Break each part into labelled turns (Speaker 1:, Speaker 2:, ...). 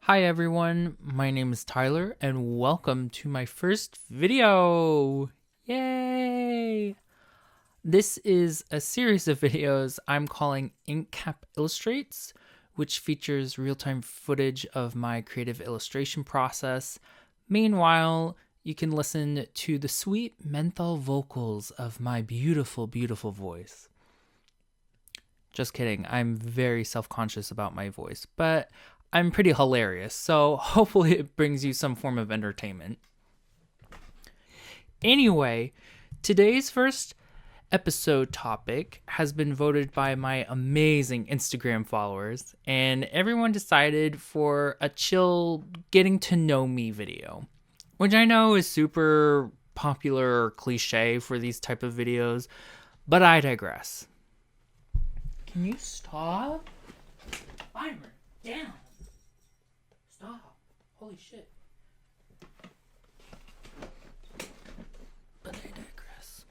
Speaker 1: Hi everyone, my name is Tyler and welcome to my first video! Yay! This is a series of videos I'm calling InkCap Illustrates, which features real-time footage of my creative illustration process. Meanwhile, you can listen to the sweet menthol vocals of my beautiful, beautiful voice. Just kidding, I'm very self-conscious about my voice, but I'm pretty hilarious, so hopefully it brings you some form of entertainment. Anyway, today's first episode topic has been voted by my amazing Instagram followers, and everyone decided for a chill getting to know me video, which I know is super popular or cliche for these type of videos, but I digress. Can you stop? Byron, down. Stop. Holy shit. But I digress.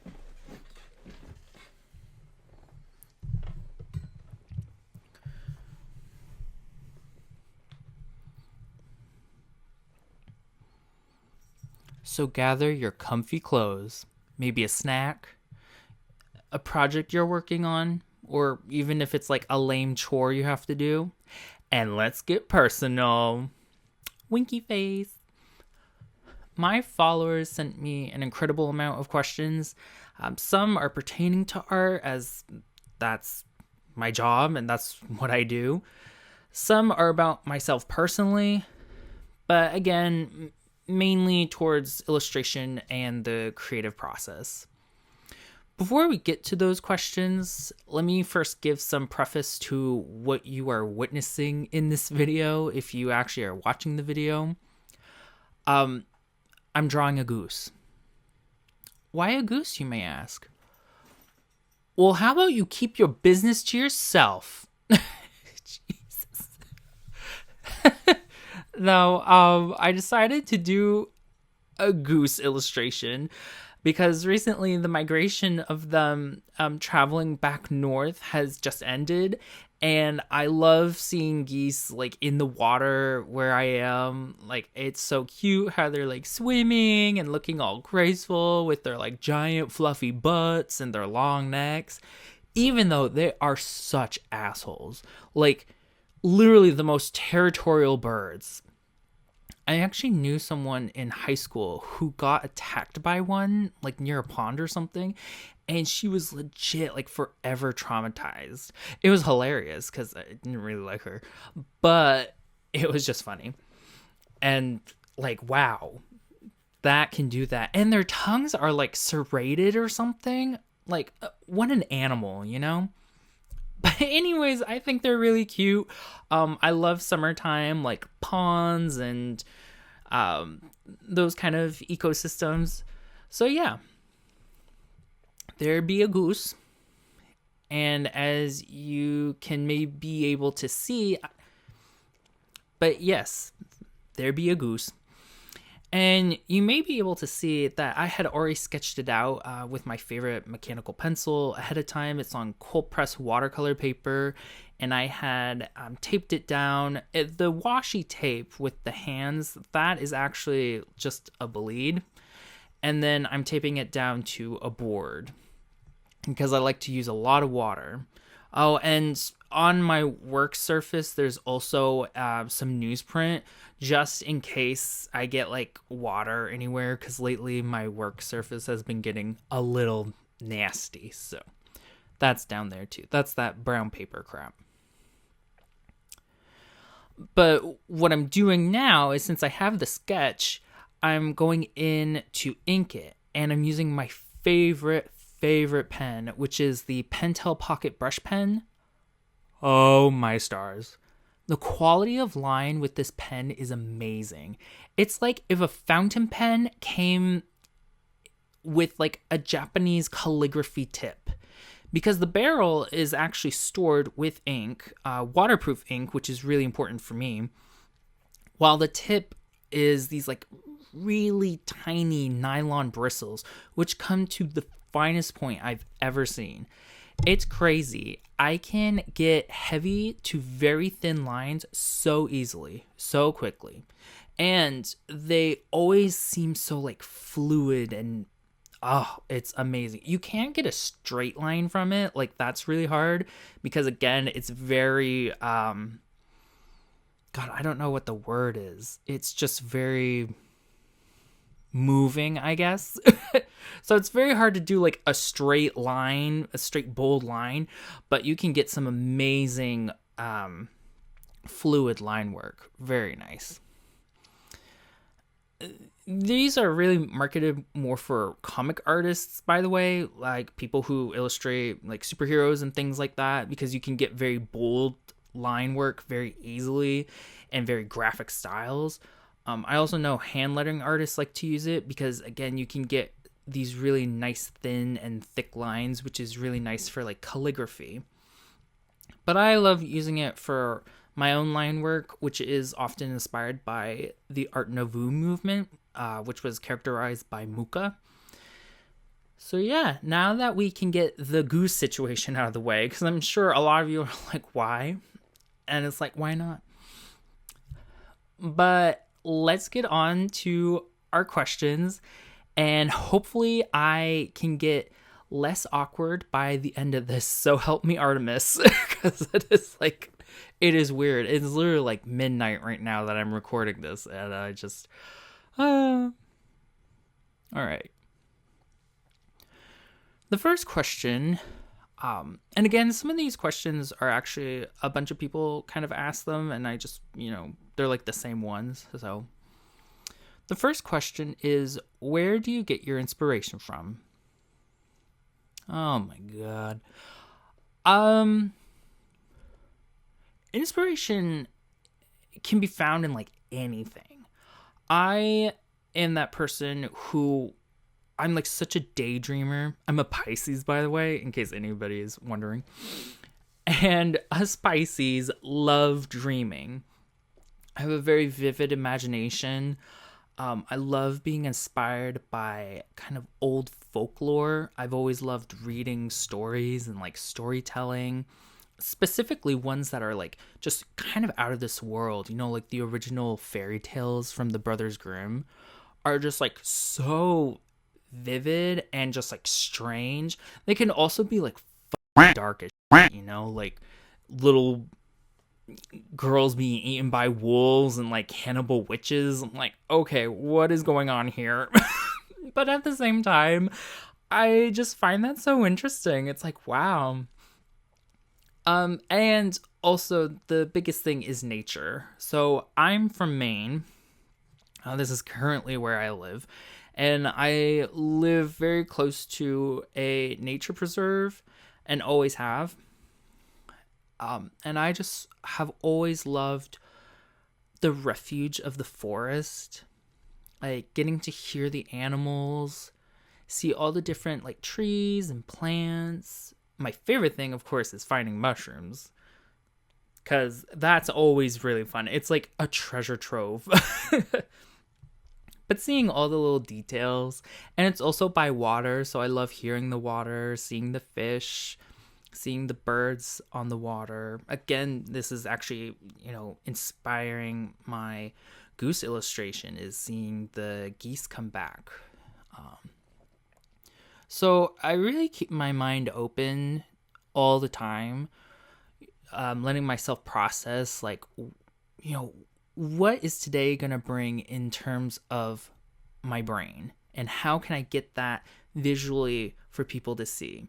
Speaker 1: So gather your comfy clothes, maybe a snack, a project you're working on, or even if it's like a lame chore you have to do, and let's get personal. Winky face. My followers sent me an incredible amount of questions. Some are pertaining to art, as that's my job and that's what I do. Some are about myself personally, but again, mainly towards illustration and the creative process. Before we get to those questions, let me first give some preface to what you are witnessing in this video if you actually are watching the video. I'm drawing a goose. Why a goose, you may ask? Well, how about you keep your business to yourself? Jesus. No, I decided to do a goose illustration because recently the migration of them traveling back north has just ended, and I love seeing geese like in the water where I am. Like, it's so cute how they're like swimming and looking all graceful with their like giant fluffy butts and their long necks, even though they are such assholes. Like, literally the most territorial birds. I actually knew someone in high school who got attacked by one, like near a pond or something, and she was legit, like, forever traumatized. It was hilarious because I didn't really like her, but it was just funny. And, like, wow, that can do that. And their tongues are, like, serrated or something. Like, what an animal, you know? But anyways, I think they're really cute. I love summertime, like ponds and those kind of ecosystems. So yeah, there be a goose. And as you can maybe be able to see, but yes, there be a goose. And you may be able to see that I had already sketched it out with my favorite mechanical pencil ahead of time. It's on cold press watercolor paper, and I had taped it down. The washi tape with the hands, that is actually just a bleed. And then I'm taping it down to a board because I like to use a lot of water. Oh, and on my work surface, there's also some newsprint just in case I get like water anywhere, because lately my work surface has been getting a little nasty. So that's down there too. That's that brown paper crap. But what I'm doing now is, since I have the sketch, I'm going in to ink it, and I'm using my favorite pen, which is the Pentel Pocket Brush Pen. Oh my stars. The quality of line with this pen is amazing. It's like if a fountain pen came with like a Japanese calligraphy tip, because the barrel is actually stored with ink, waterproof ink, which is really important for me, while the tip is these like really tiny nylon bristles, which come to the finest point I've ever seen. It's crazy. I can get heavy to very thin lines so easily, so quickly. And they always seem so like fluid and oh, it's amazing. You can't get a straight line from it. Like that's really hard because again, it's very God, I don't know what the word is. It's just very moving, I guess. So it's very hard to do like a straight line, a straight bold line, but you can get some amazing fluid line work. Very nice. These are really marketed more for comic artists, by the way, like people who illustrate like superheroes and things like that, because you can get very bold line work very easily and very graphic styles. I also know hand lettering artists like to use it because, again, you can get these really nice thin and thick lines, which is really nice for like calligraphy. But I love using it for my own line work, which is often inspired by the Art Nouveau movement, which was characterized by Mucha. So yeah, now that we can get the Goose situation out of the way, because I'm sure a lot of you are like, why? And it's like, why not? But let's get on to our questions, and hopefully I can get less awkward by the end of this. So help me, Artemis, because it is weird. It's literally like midnight right now that I'm recording this, and I just, all right. The first question, and again, some of these questions are actually a bunch of people kind of ask them, and I just, they're like the same ones. So the first question is, where do you get your inspiration from? Oh my God. Inspiration can be found in like anything. I am that person who I'm like such a daydreamer. I'm a Pisces, by the way, in case anybody is wondering. And us Pisces love dreaming. I have a very vivid imagination. I love being inspired by kind of old folklore. I've always loved reading stories and like storytelling, specifically ones that are like just kind of out of this world, like the original fairy tales from the Brothers Grimm are just like so vivid and just like strange. They can also be like dark as shit, like little girls being eaten by wolves and like cannibal witches. I'm like, okay, what is going on here? But at the same time, I just find that so interesting. It's like, wow. And also the biggest thing is nature. So I'm from Maine. This is currently where I live. And I live very close to a nature preserve and always have. And I just have always loved the refuge of the forest, like getting to hear the animals, see all the different like trees and plants. My favorite thing, of course, is finding mushrooms, because that's always really fun. It's like a treasure trove. But seeing all the little details, and it's also by water, so I love hearing the water, seeing the fish, seeing the birds on the water. Again, this is actually, inspiring my Goose illustration, is seeing the geese come back. So I really keep my mind open all the time, letting myself process, like, what is today going to bring in terms of my brain, and how can I get that visually for people to see?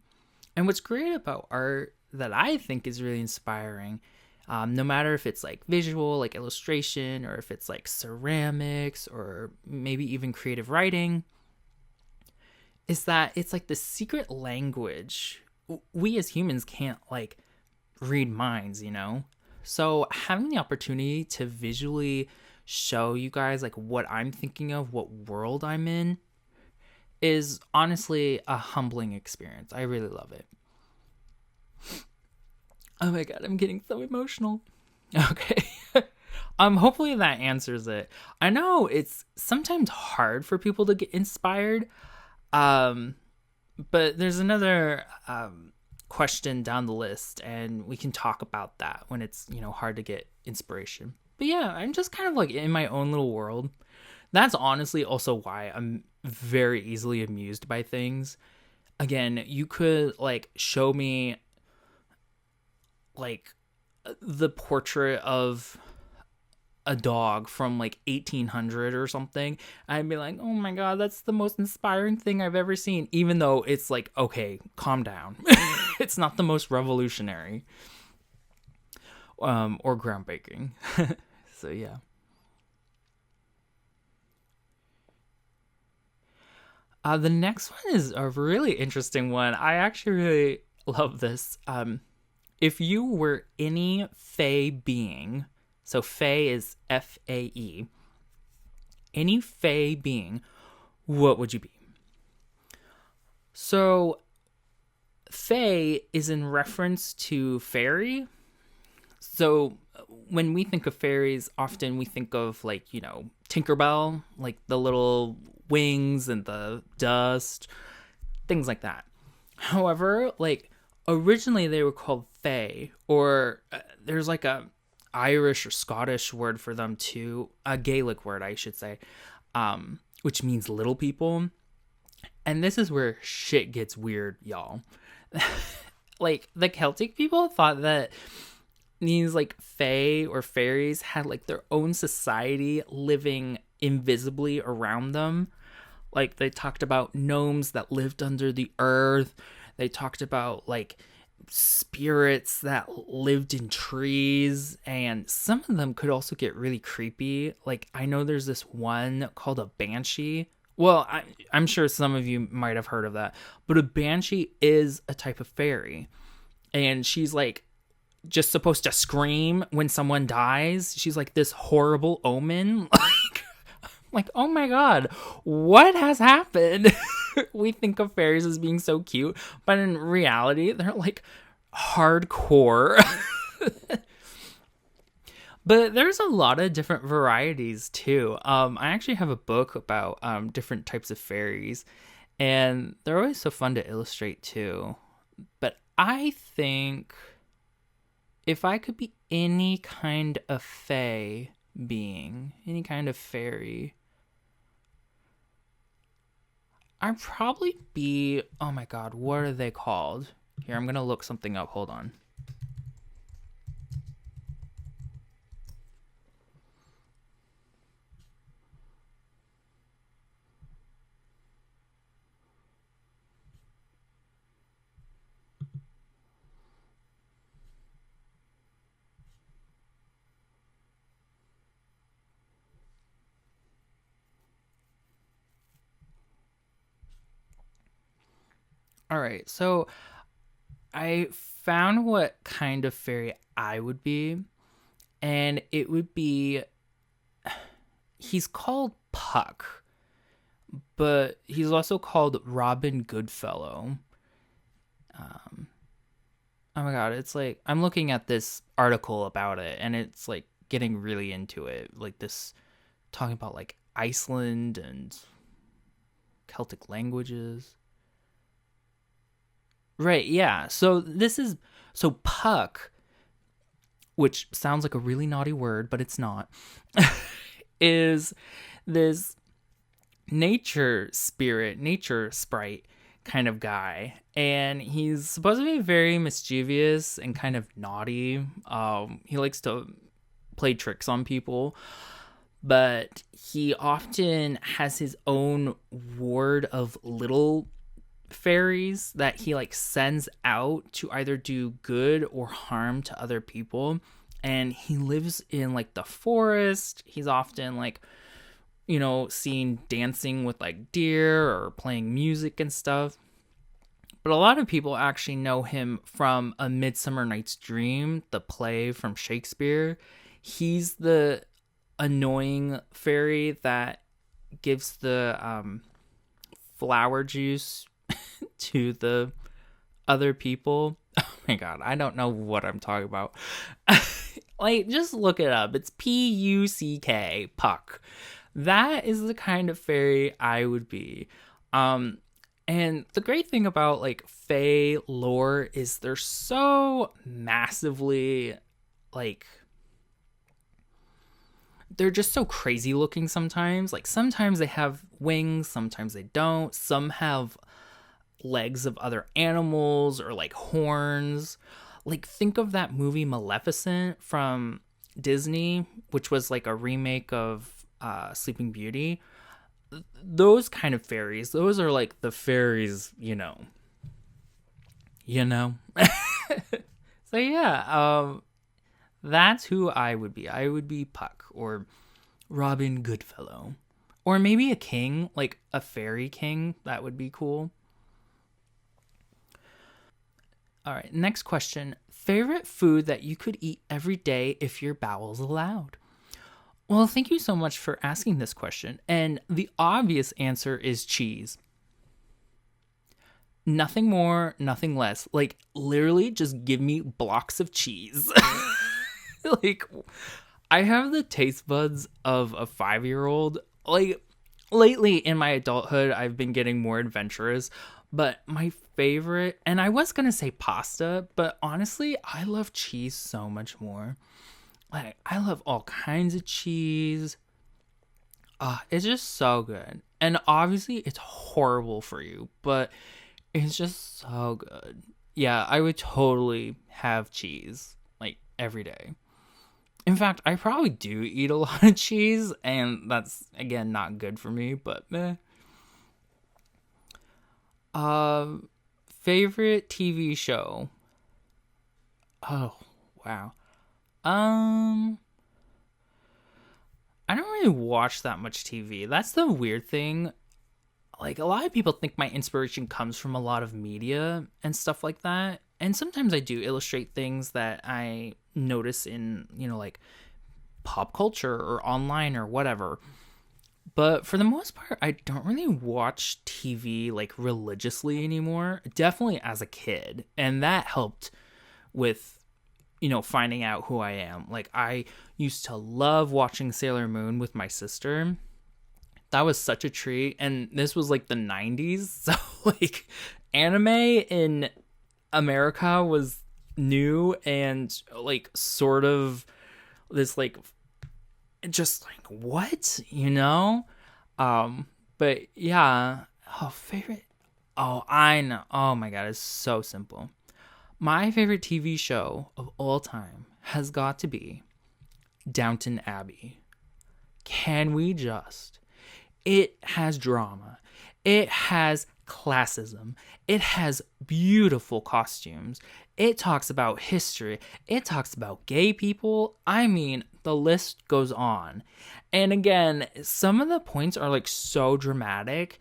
Speaker 1: And what's great about art that I think is really inspiring, no matter if it's like visual, like illustration, or if it's like ceramics, or maybe even creative writing, is that it's like the secret language. We as humans can't like read minds, So having the opportunity to visually show you guys like what I'm thinking of, what world I'm in, is honestly a humbling experience. I really love it. Oh my God, I'm getting so emotional. Okay. Hopefully that answers it. I know it's sometimes hard for people to get inspired. But there's another question down the list, and we can talk about that when it's, hard to get inspiration. But yeah, I'm just kind of like in my own little world. That's honestly also why I'm very easily amused by things. Again, you could like show me like the portrait of a dog from like 1800 or something. I'd be like, oh my God, that's the most inspiring thing I've ever seen. Even though it's like, okay, calm down. It's not the most revolutionary or groundbreaking. So yeah. The next one is a really interesting one. I actually really love this. If you were any Fae being, so Fae is F-A-E, any Fae being, what would you be? So Fae is in reference to fairy. So when we think of fairies, often we think of like, Tinkerbell, like the little wings and the dust, things like that. However, like originally they were called Fae, or there's like a Irish or Scottish word for them too, a Gaelic word, I should say, which means little people. And this is where shit gets weird, y'all. Like the Celtic people thought that these like fae or fairies had like their own society living invisibly around them. Like they talked about gnomes that lived under the earth. They talked about like spirits that lived in trees, and some of them could also get really creepy. Like I know there's this one called a banshee. Well, I'm sure some of you might have heard of that, but a banshee is a type of fairy, and she's like just supposed to scream when someone dies. She's like this horrible omen. Like, oh my God, what has happened? We think of fairies as being so cute, but in reality, they're like hardcore. But there's a lot of different varieties too. I actually have a book about different types of fairies, and they're always so fun to illustrate too. But I think if I could be any kind of fae being, any kind of fairy, I'd probably be, oh my God, what are they called? Here, I'm going to look something up. Hold on. All right, so I found what kind of fairy I would be, and it would be, he's called Puck, but he's also called Robin Goodfellow. Oh my God, it's like, I'm looking at this article about it, and it's like getting really into it, like this, talking about like Iceland and Celtic languages. Right, yeah. So Puck, which sounds like a really naughty word, but it's not, is this nature spirit, nature sprite kind of guy. And he's supposed to be very mischievous and kind of naughty. He likes to play tricks on people, but he often has his own ward of little fairies that he like sends out to either do good or harm to other people. And he lives in like the forest. He's often like, seen dancing with like deer or playing music and stuff. But a lot of people actually know him from A Midsummer Night's Dream, the play from Shakespeare. He's the annoying fairy that gives the flower juice to the other people. Oh my God, I don't know what I'm talking about. Like, just look it up. It's Puck. That is the kind of fairy I would be. And the great thing about like Fae lore is they're so massively like they're just so crazy looking sometimes. Like sometimes they have wings, sometimes they don't. Some have legs of other animals or like horns. Like think of that movie Maleficent from Disney, which was like a remake of Sleeping Beauty. Those kind of fairies, those are like the fairies, you know. So yeah, that's who I would be. I would be Puck or Robin Goodfellow, or maybe a king, like a fairy king. That would be cool. All right, next question. Favorite food that you could eat every day if your bowels allowed? Well, thank you so much for asking this question. And the obvious answer is cheese. Nothing more, nothing less. Like, literally, just give me blocks of cheese. Like, I have the taste buds of a 5-year-old. Like, lately in my adulthood, I've been getting more adventurous. But my favorite, and I was going to say pasta, but honestly, I love cheese so much more. Like, I love all kinds of cheese. It's just so good. And obviously, it's horrible for you, but it's just so good. Yeah, I would totally have cheese, like, every day. In fact, I probably do eat a lot of cheese, and that's, again, not good for me, but meh. Favorite TV show? Oh, wow. I don't really watch that much TV. That's the weird thing. Like, a lot of people think my inspiration comes from a lot of media and stuff like that. And sometimes I do illustrate things that I notice in, like pop culture or online or whatever. But for the most part, I don't really watch TV like religiously anymore. Definitely as a kid. And that helped with finding out who I am. Like, I used to love watching Sailor Moon with my sister. That was such a treat. And this was like the 90s. So, like, anime in America was new and, like, sort of this, like, just like, what? But yeah. Oh, favorite. Oh, I know. Oh my God. It's so simple. My favorite TV show of all time has got to be Downton Abbey. Can we just? It has drama. It has classism. It has beautiful costumes. It talks about history. It talks about gay people. I mean, the list goes on. And again, some of the points are like so dramatic.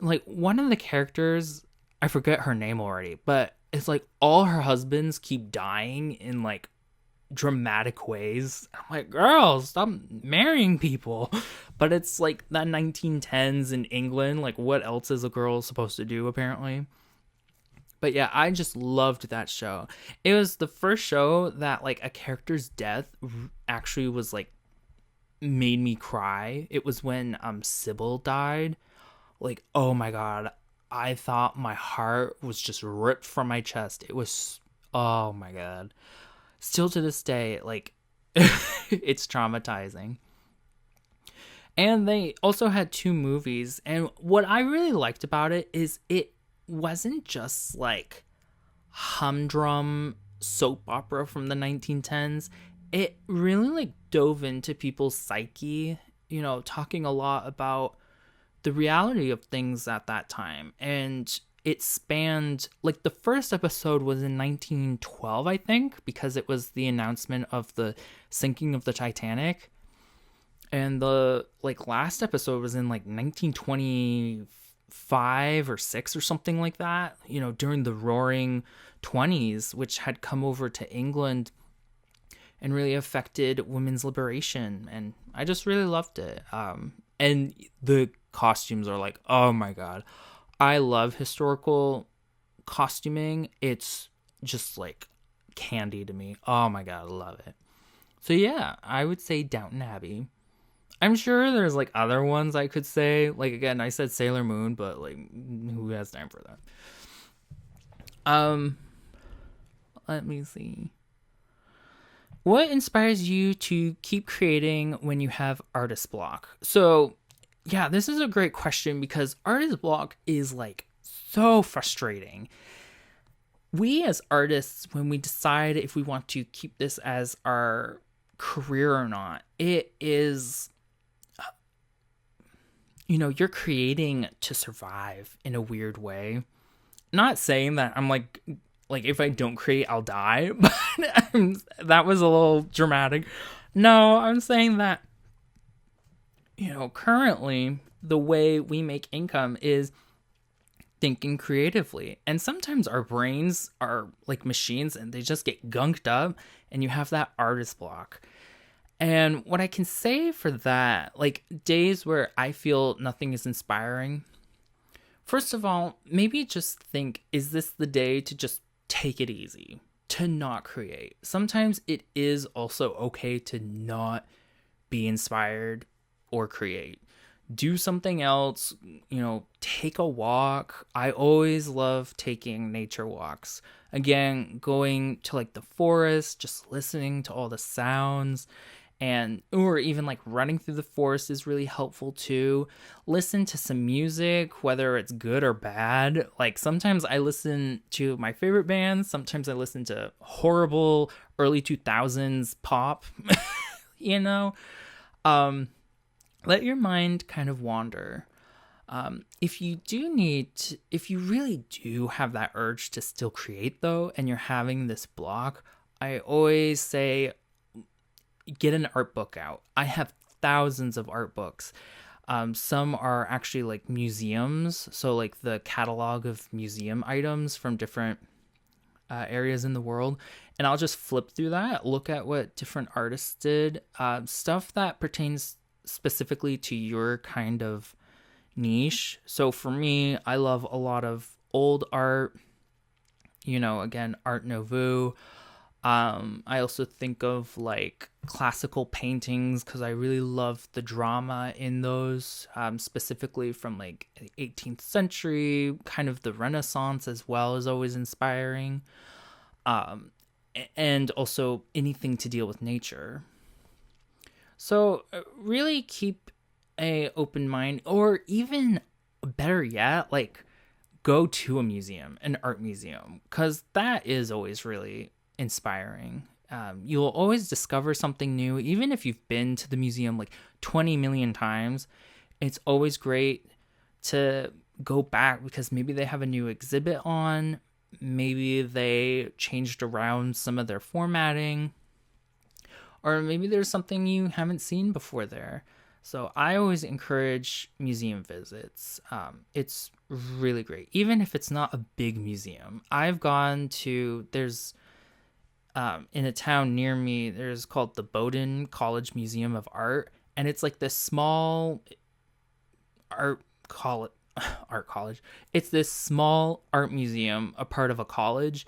Speaker 1: Like, one of the characters, I forget her name already, but it's like all her husbands keep dying in like dramatic ways. I'm like, girl, stop marrying people. But it's like the 1910s in England. Like, what else is a girl supposed to do, apparently? But yeah, I just loved that show. It was the first show that like a character's death actually was like made me cry. It was when Sybil died. Like, oh my God, I thought my heart was just ripped from my chest. It was, oh my God. Still to this day, like, it's traumatizing. And they also had 2 movies. And what I really liked about it is it wasn't just like humdrum soap opera from the 1910s. It really like dove into people's psyche, talking a lot about the reality of things at that time. And it spanned, like, the first episode was in 1912, I think, because it was the announcement of the sinking of the Titanic. And the like last episode was in like 1925 or 6 or something like that, during the roaring 20s, which had come over to England and really affected women's liberation. And I just really loved it. And the costumes are like, oh my God. I love historical costuming. It's just like candy to me. Oh my God, I love it. So yeah, I would say Downton Abbey. I'm sure there's like other ones I could say. Like again, I said Sailor Moon, but like who has time for that? Um, let me see. What inspires you to keep creating when you have artist block? So, yeah, this is a great question because artist block is like so frustrating. We as artists, when we decide if we want to keep this as our career or not, it is, you're creating to survive in a weird way. Not saying that I'm like if I don't create, I'll die, but that was a little dramatic. No, I'm saying that, currently the way we make income is thinking creatively. And sometimes our brains are like machines and they just get gunked up and you have that artist block. And what I can say for that, like days where I feel nothing is inspiring, first of all, maybe just think, is this the day to just take it easy, to not create? Sometimes it is also okay to not be inspired or create. Do something else, take a walk. I always love taking nature walks. Again, going to like the forest, just listening to all the sounds, and or even like running through the forest is really helpful too. Listen to some music, whether it's good or bad. Like sometimes I listen to my favorite bands, sometimes I listen to horrible early 2000s pop. you know Let your mind kind of wander. If you really do have that urge to still create though, and you're having this block, I always say get an art book out. I have thousands of art books. Some are actually like museums, so like the catalog of museum items from different areas in the world, and I'll just flip through that, look at what different artists did, stuff that pertains specifically to your kind of niche. So for me, I love a lot of old art, again, Art Nouveau. I also think of like classical paintings because I really love the drama in those, specifically from like the 18th century, kind of the Renaissance as well is always inspiring. And also anything to deal with nature. So really keep a open mind, or even better yet, like go to a museum, an art museum, because that is always really inspiring. You'll always discover something new, even if you've been to the museum like 20 million times. It's always great to go back because maybe they have a new exhibit on, maybe they changed around some of their formatting, or maybe there's something you haven't seen before there. So I always encourage museum visits. It's really great, even if it's not a big museum. I've gone to, there's in a town near me, there's called the Bowdoin College Museum of Art, and it's like this small art college. It's this small art museum, a part of a college.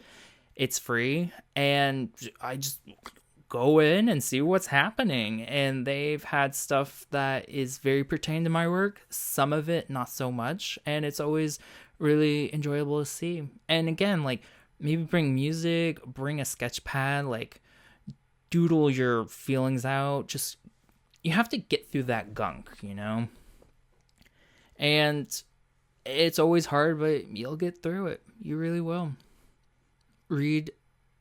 Speaker 1: It's free, and I just go in and see what's happening. And they've had stuff that is very pertaining to my work, some of it not so much, and it's always really enjoyable to see. And again, like maybe bring music, bring a sketch pad, like doodle your feelings out. Just, you have to get through that gunk, and it's always hard, but you'll get through it. You really will. Read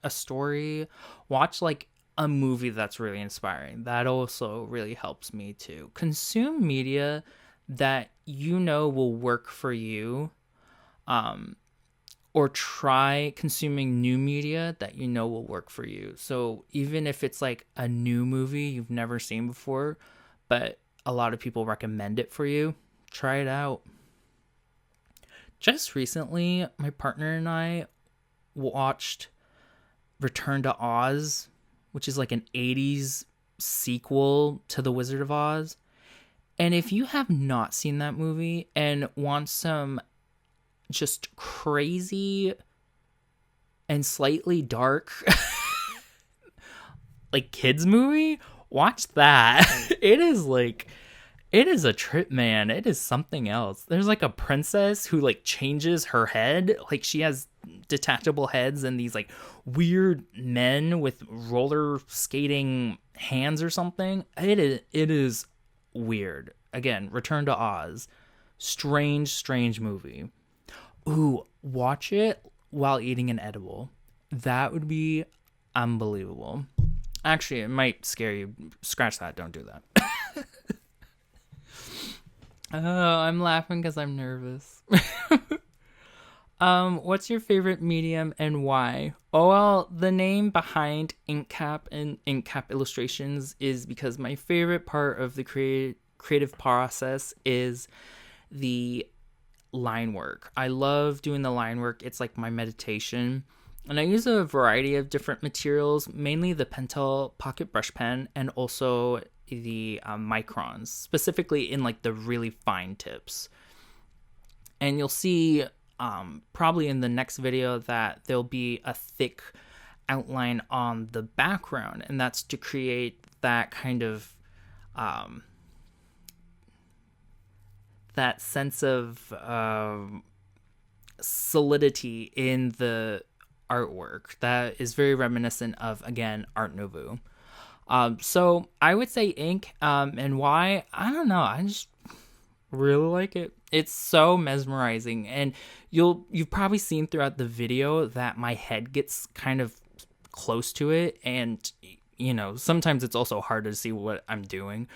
Speaker 1: a story, watch like a movie that's really inspiring. That also really helps me too. Consume media that will work for you, or try consuming new media that will work for you. So even if it's like a new movie you've never seen before, but a lot of people recommend it for you, try it out. Just recently, my partner and I watched Return to Oz, which is like an 80s sequel to The Wizard of Oz. And if you have not seen that movie and want some just crazy and slightly dark like kids movie, Watch that. It is a trip, man. It is something else. There's like a princess who like changes her head. Like she has detachable heads and these like weird men with roller skating hands or something. It is weird. Again, Return to Oz. Strange movie. Ooh, watch it while eating an edible. That would be unbelievable. Actually, it might scare you. Scratch that. Don't do that. Oh, I'm laughing because I'm nervous. What's your favorite medium and why? Oh, well, the name behind InkCap and InkCap Illustrations is because my favorite part of the creative process is the line work. I love doing the line work. It's like my meditation. And I use a variety of different materials, mainly the Pentel pocket brush pen and also the Microns, specifically in like the really fine tips. And you'll see probably in the next video that there'll be a thick outline on the background, and that's to create that kind of that sense of solidity in the artwork that is very reminiscent of, again, Art Nouveau. So I would say ink, and why? I don't know. I just really like it. It's so mesmerizing, and you've probably seen throughout the video that my head gets kind of close to it, and you know, sometimes it's also hard to see what I'm doing,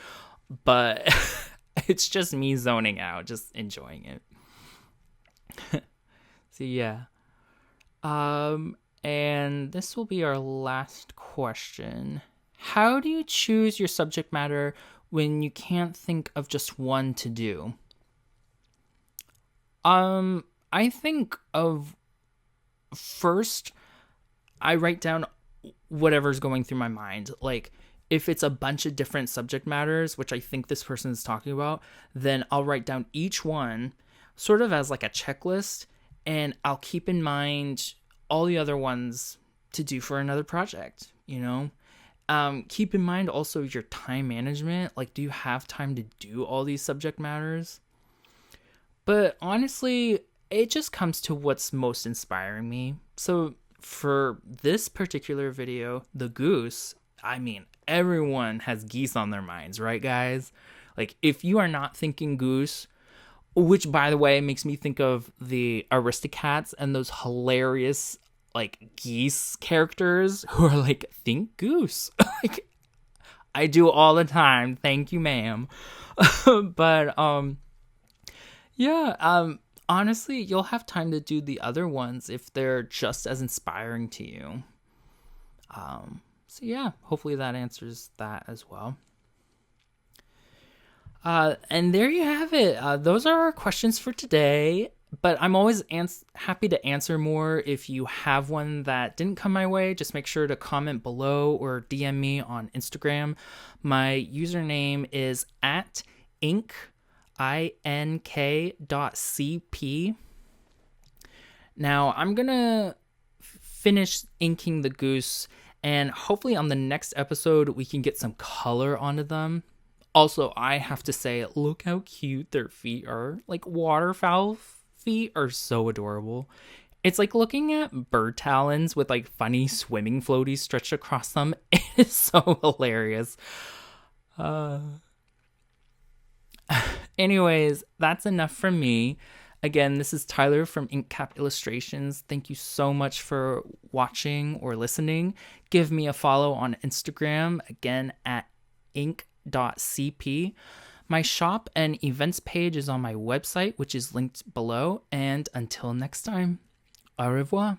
Speaker 1: but it's just me zoning out, just enjoying it. So yeah. And this will be our last question. How do you choose your subject matter when you can't think of just one to do? I think of first, I write down whatever's going through my mind. Like, if it's a bunch of different subject matters, which I think this person is talking about, then I'll write down each one sort of as like a checklist, and I'll keep in mind all the other ones to do for another project, you know? Keep in mind also your time management. Like, do you have time to do all these subject matters? But honestly, it just comes to what's most inspiring me. So for this particular video, the goose, I mean, everyone has geese on their minds, right, guys? Like, if you are not thinking goose, which, by the way, makes me think of the Aristocats and those hilarious, like, geese characters who are like, think goose. Like, I do all the time. Thank you, ma'am. But, yeah, honestly, you'll have time to do the other ones if they're just as inspiring to you. So yeah, hopefully that answers that as well. And there you have it. Those are our questions for today. But I'm always happy to answer more. If you have one that didn't come my way, just make sure to comment below or DM me on Instagram. My username is @ink.cp. Now, I'm going to finish inking the goose, and hopefully on the next episode, we can get some color onto them. Also, I have to say, look how cute their feet are. Like, waterfowl feet are so adorable. It's like looking at bird talons with like funny swimming floaties stretched across them. It is so hilarious. Anyways, that's enough from me. Again, this is Tyler from InkCap Illustrations. Thank you so much for watching or listening. Give me a follow on Instagram, again, @ink.cp. My shop and events page is on my website, which is linked below. And until next time, au revoir.